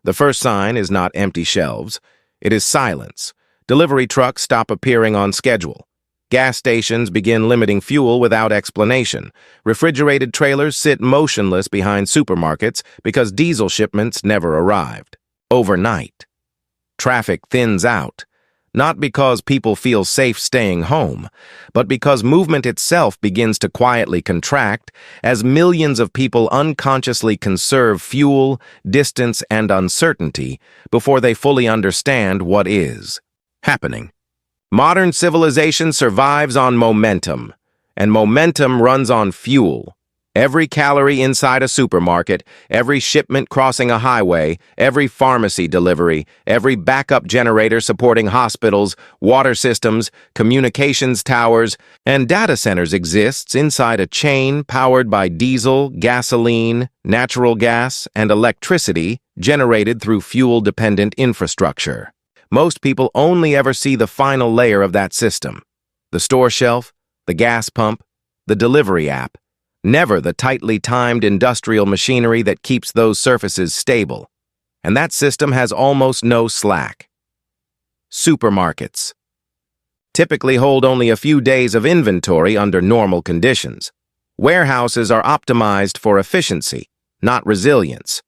The first sign is not empty shelves. It is silence. Delivery trucks stop appearing on schedule. Gas stations begin limiting fuel without explanation. Refrigerated trailers sit motionless behind supermarkets because diesel shipments never arrived. Overnight. Traffic thins out, not because people feel safe staying home, but because movement itself begins to quietly contract as millions of people unconsciously conserve fuel, distance, and uncertainty before they fully understand what is happening. Modern civilization survives on momentum, and momentum runs on fuel. Every calorie inside a supermarket, every shipment crossing a highway, every pharmacy delivery, every backup generator supporting hospitals, water systems, communications towers, and data centers exists inside a chain powered by diesel, gasoline, natural gas, and electricity generated through fuel-dependent infrastructure. Most people only ever see the final layer of that system: the store shelf, the gas pump, the delivery app, never the tightly timed industrial machinery that keeps those surfaces stable. And that system has almost no slack. Supermarkets typically hold only a few days of inventory under normal conditions. Warehouses are optimized for efficiency, not resilience.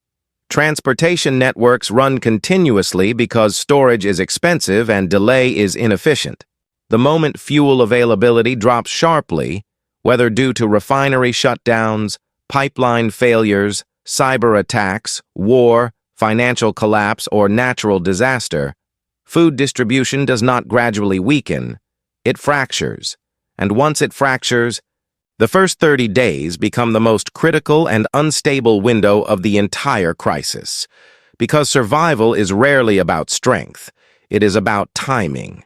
Transportation networks run continuously because storage is expensive and delay is inefficient. The moment fuel availability drops sharply, whether due to refinery shutdowns, pipeline failures, cyber attacks, war, financial collapse, or natural disaster, food distribution does not gradually weaken, it fractures. And once it fractures, the first 30 days become the most critical and unstable window of the entire crisis. Because survival is rarely about strength, it is about timing.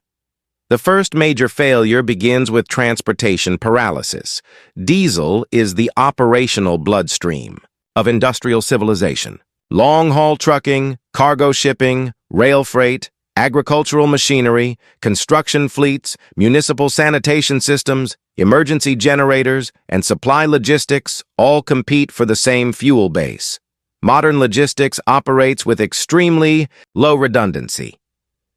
The first major failure begins with transportation paralysis. Diesel is the operational bloodstream of industrial civilization. Long-haul trucking, cargo shipping, rail freight, agricultural machinery, construction fleets, municipal sanitation systems, emergency generators, and supply logistics all compete for the same fuel base. Modern logistics operates with extremely low redundancy.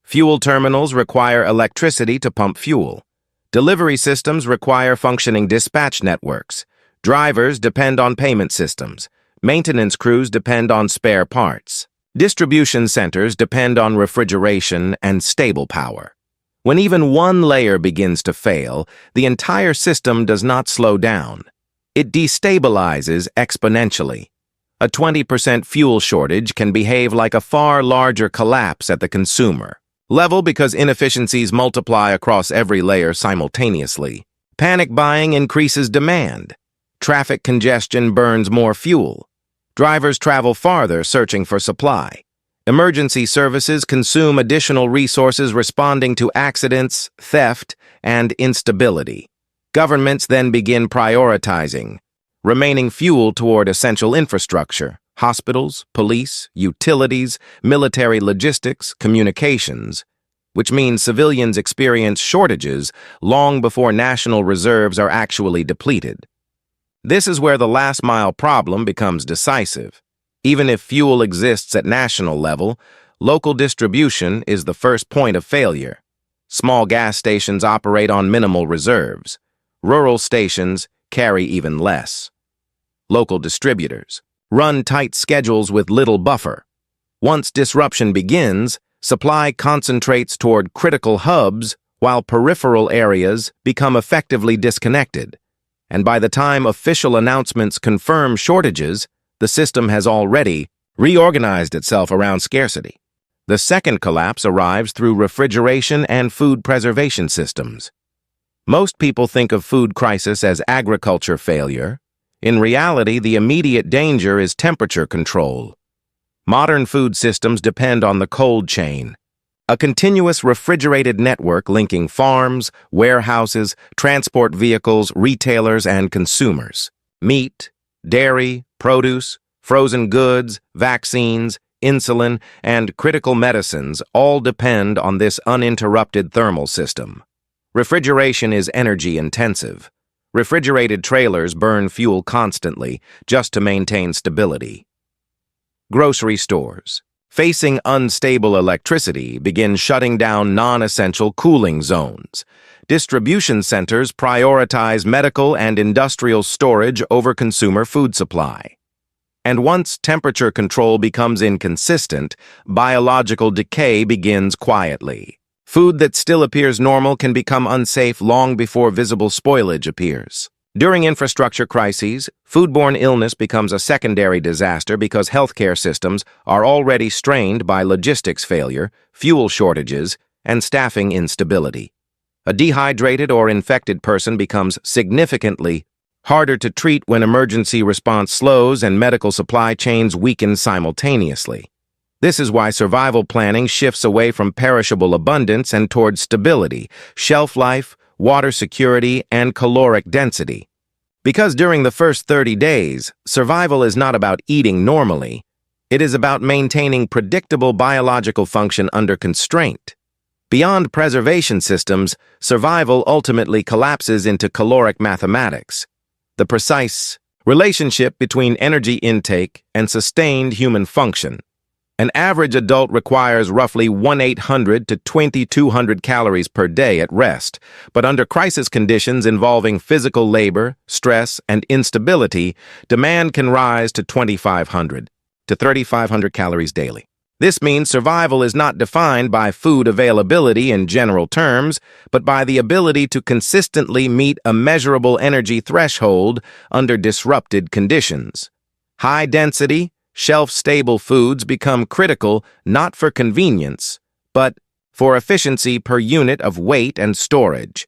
Fuel terminals require electricity to pump fuel. Delivery systems require functioning dispatch networks. Drivers depend on payment systems. Maintenance crews depend on spare parts. Distribution centers depend on refrigeration and stable power. When even one layer begins to fail, the entire system does not slow down. It destabilizes exponentially. A 20% fuel shortage can behave like a far larger collapse at the consumer level because inefficiencies multiply across every layer simultaneously. Panic buying increases demand. Traffic congestion burns more fuel. Drivers travel farther searching for supply. Emergency services consume additional resources responding to accidents, theft, and instability. Governments then begin prioritizing remaining fuel toward essential infrastructure: hospitals, police, utilities, military logistics, communications, which means civilians experience shortages long before national reserves are actually depleted. This is where the last-mile problem becomes decisive. Even if fuel exists at national level, local distribution is the first point of failure. Small gas stations operate on minimal reserves. Rural stations carry even less. Local distributors run tight schedules with little buffer. Once disruption begins, supply concentrates toward critical hubs while peripheral areas become effectively disconnected. And by the time official announcements confirm shortages, the system has already reorganized itself around scarcity. The second collapse arrives through refrigeration and food preservation systems. Most people think of food crisis as agriculture failure. In reality, the immediate danger is temperature control. Modern food systems depend on the cold chain, a continuous refrigerated network linking farms, warehouses, transport vehicles, retailers, and consumers. Meat, dairy, produce, frozen goods, vaccines, insulin, and critical medicines all depend on this uninterrupted thermal system. Refrigeration is energy-intensive. Refrigerated trailers burn fuel constantly just to maintain stability. Grocery stores. facing unstable electricity, begin shutting down non-essential cooling zones. Distribution centers prioritize medical and industrial storage over consumer food supply. And once temperature control becomes inconsistent, biological decay begins quietly. Food that still appears normal can become unsafe long before visible spoilage appears. During infrastructure crises, foodborne illness becomes a secondary disaster because healthcare systems are already strained by logistics failure, fuel shortages, and staffing instability. A dehydrated or infected person becomes significantly harder to treat when emergency response slows and medical supply chains weaken simultaneously. This is why survival planning shifts away from perishable abundance and towards stability, shelf life, water security, and caloric density. Because during the first 30 days, survival is not about eating normally. It is about maintaining predictable biological function under constraint. Beyond preservation systems, survival ultimately collapses into caloric mathematics, the precise relationship between energy intake and sustained human function. An average adult requires roughly 1,800 to 2,200 calories per day at rest, but under crisis conditions involving physical labor, stress, and instability, demand can rise to 2,500 to 3,500 calories daily. This means survival is not defined by food availability in general terms, but by the ability to consistently meet a measurable energy threshold under disrupted conditions. High-density, shelf-stable foods become critical not for convenience, but for efficiency per unit of weight and storage.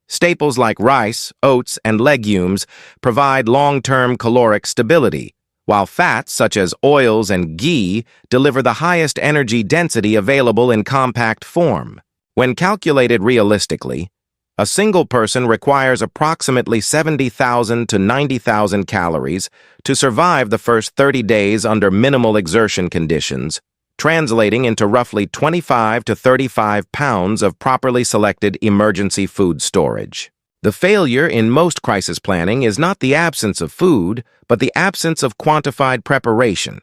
Staples like rice, oats, and legumes provide long-term caloric stability, while fats such as oils and ghee deliver the highest energy density available in compact form. When calculated realistically, a single person requires approximately 70,000 to 90,000 calories to survive the first 30 days under minimal exertion conditions, translating into roughly 25 to 35 pounds of properly selected emergency food storage. The failure in most crisis planning is not the absence of food, but the absence of quantified preparation,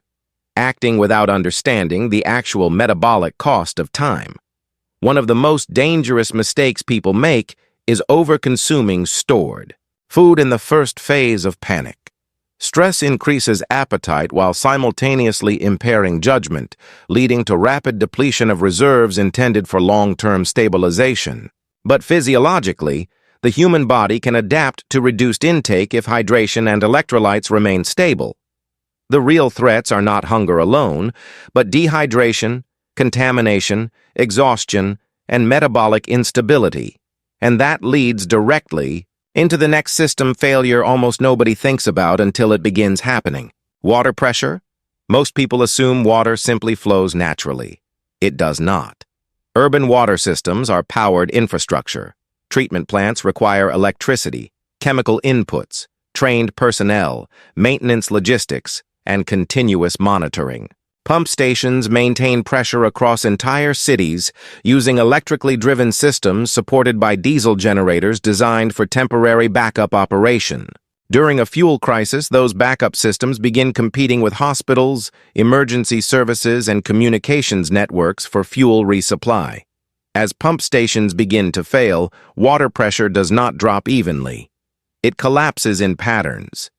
acting without understanding the actual metabolic cost of time. One of the most dangerous mistakes people make is over-consuming stored food in the first phase of panic. Stress increases appetite while simultaneously impairing judgment, leading to rapid depletion of reserves intended for long-term stabilization. But physiologically, the human body can adapt to reduced intake if hydration and electrolytes remain stable. The real threats are not hunger alone, but dehydration, contamination, exhaustion, and metabolic instability. And that leads directly into the next system failure almost nobody thinks about until it begins happening. Water pressure? Most people assume water simply flows naturally. It does not. Urban water systems are powered infrastructure. Treatment plants require electricity, chemical inputs, trained personnel, maintenance logistics, and continuous monitoring. Pump stations maintain pressure across entire cities using electrically driven systems supported by diesel generators designed for temporary backup operation. During a fuel crisis, those backup systems begin competing with hospitals, emergency services, and communications networks for fuel resupply. As pump stations begin to fail, water pressure does not drop evenly. It collapses in patterns.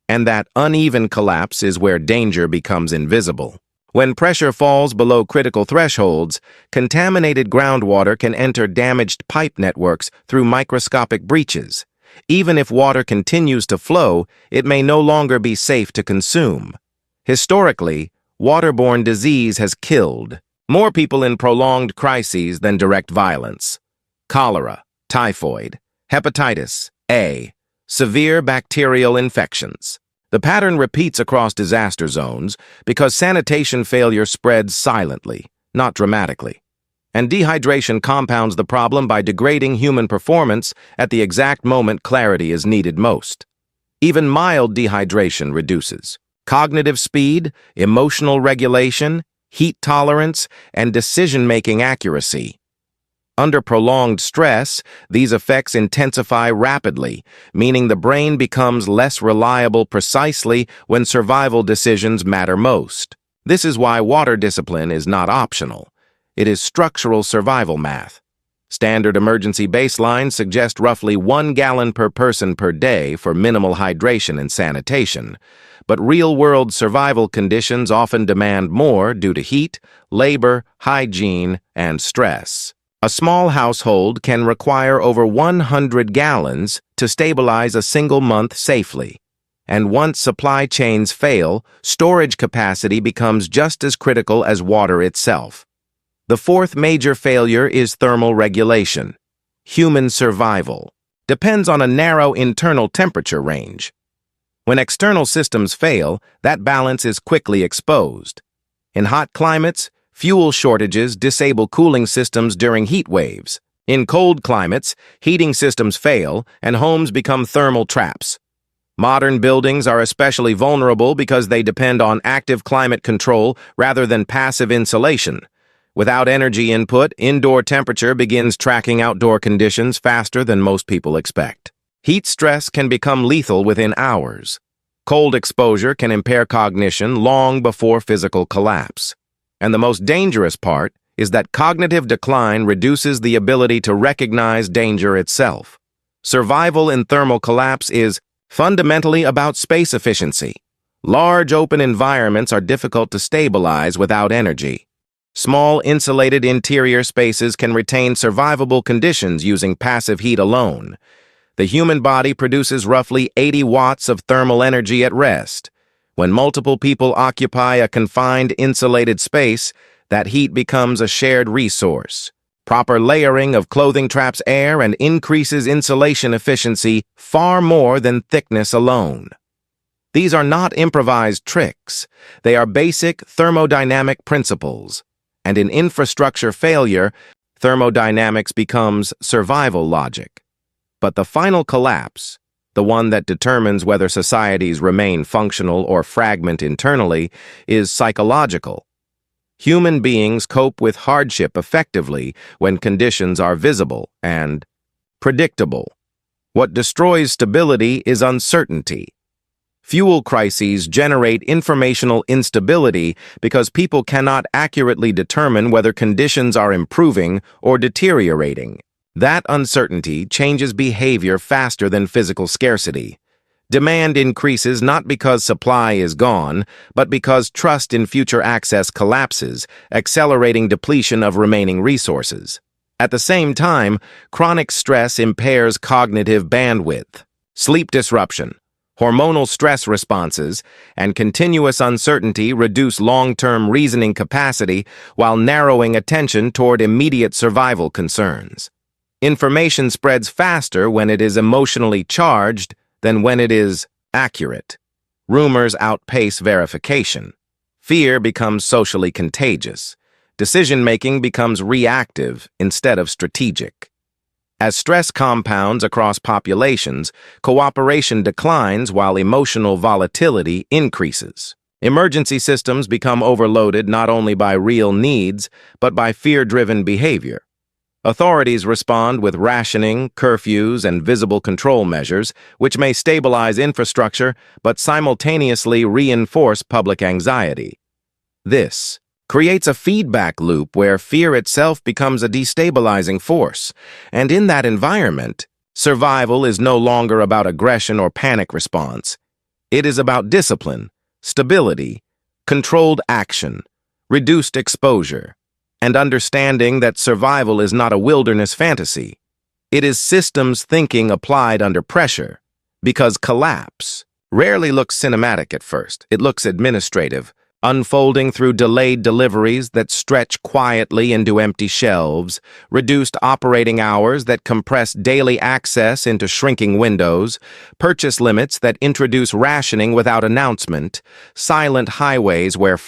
And that uneven collapse is where danger becomes invisible. When pressure falls below critical thresholds, contaminated groundwater can enter damaged pipe networks through microscopic breaches. Even if water continues to flow, it may no longer be safe to consume. Historically, waterborne disease has killed more people in prolonged crises than direct violence. Cholera, typhoid, hepatitis A, severe bacterial infections. The pattern repeats across disaster zones because sanitation failure spreads silently, not dramatically. And dehydration compounds the problem by degrading human performance at the exact moment clarity is needed most. Even mild dehydration reduces cognitive speed, emotional regulation, heat tolerance, and decision-making accuracy. Under prolonged stress, these effects intensify rapidly, meaning the brain becomes less reliable precisely when survival decisions matter most. This is why water discipline is not optional. It is structural survival math. Standard emergency baselines suggest roughly 1 gallon per person per day for minimal hydration and sanitation, but real-world survival conditions often demand more due to heat, labor, hygiene, and stress. A small household can require over 100 gallons to stabilize a single month safely. And once supply chains fail, storage capacity becomes just as critical as water itself. The fourth major failure is thermal regulation. Human survival depends on a narrow internal temperature range. When external systems fail, that balance is quickly exposed. In hot climates, fuel shortages disable cooling systems during heat waves. In cold climates, heating systems fail and homes become thermal traps. Modern buildings are especially vulnerable because they depend on active climate control rather than passive insulation. Without energy input, indoor temperature begins tracking outdoor conditions faster than most people expect. Heat stress can become lethal within hours. Cold exposure can impair cognition long before physical collapse. And the most dangerous part is that cognitive decline reduces the ability to recognize danger itself. Survival in thermal collapse is fundamentally about space efficiency. Large open environments are difficult to stabilize without energy. Small, insulated interior spaces can retain survivable conditions using passive heat alone. The human body produces roughly 80 watts of thermal energy at rest. When multiple people occupy a confined, insulated space, that heat becomes a shared resource. Proper layering of clothing traps air and increases insulation efficiency far more than thickness alone. These are not improvised tricks. They are basic thermodynamic principles. And in infrastructure failure, thermodynamics becomes survival logic. But the final collapse, the one that determines whether societies remain functional or fragment internally, is psychological. Human beings cope with hardship effectively when conditions are visible and predictable. What destroys stability is uncertainty. Fuel crises generate informational instability because people cannot accurately determine whether conditions are improving or deteriorating. That uncertainty changes behavior faster than physical scarcity. Demand increases not because supply is gone, but because trust in future access collapses, accelerating depletion of remaining resources. At the same time, chronic stress impairs cognitive bandwidth. Sleep disruption, hormonal stress responses, and continuous uncertainty reduce long-term reasoning capacity while narrowing attention toward immediate survival concerns. Information spreads faster when it is emotionally charged than when it is accurate. Rumors outpace verification. Fear becomes socially contagious. Decision-making becomes reactive instead of strategic. As stress compounds across populations, cooperation declines while emotional volatility increases. Emergency systems become overloaded not only by real needs, but by fear-driven behavior. Authorities respond with rationing, curfews, and visible control measures, which may stabilize infrastructure but simultaneously reinforce public anxiety. This creates a feedback loop where fear itself becomes a destabilizing force, and in that environment, survival is no longer about aggression or panic response. It is about discipline, stability, controlled action, reduced exposure, and understanding that survival is not a wilderness fantasy. It is systems thinking applied under pressure, because collapse rarely looks cinematic at first. It looks administrative, unfolding through delayed deliveries that stretch quietly into empty shelves, reduced operating hours that compress daily access into shrinking windows, purchase limits that introduce rationing without announcement, silent highways where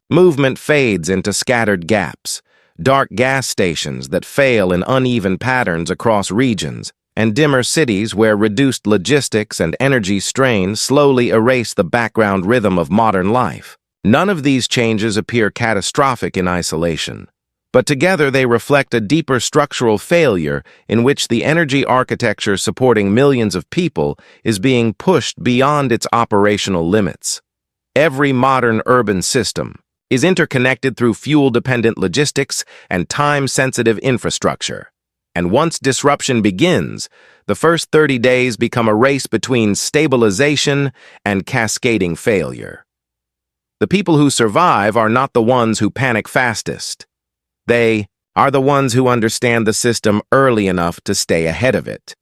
movement fades into scattered gaps, dark gas stations that fail in uneven patterns across regions, and dimmer cities where reduced logistics and energy strain slowly erase the background rhythm of modern life. None of these changes appear catastrophic in isolation, but together they reflect a deeper structural failure in which the energy architecture supporting millions of people is being pushed beyond its operational limits. Every modern urban system, is interconnected through fuel-dependent logistics and time-sensitive infrastructure. And once disruption begins, the first 30 days become a race between stabilization and cascading failure. The people who survive are not the ones who panic fastest. They are the ones who understand the system early enough to stay ahead of it.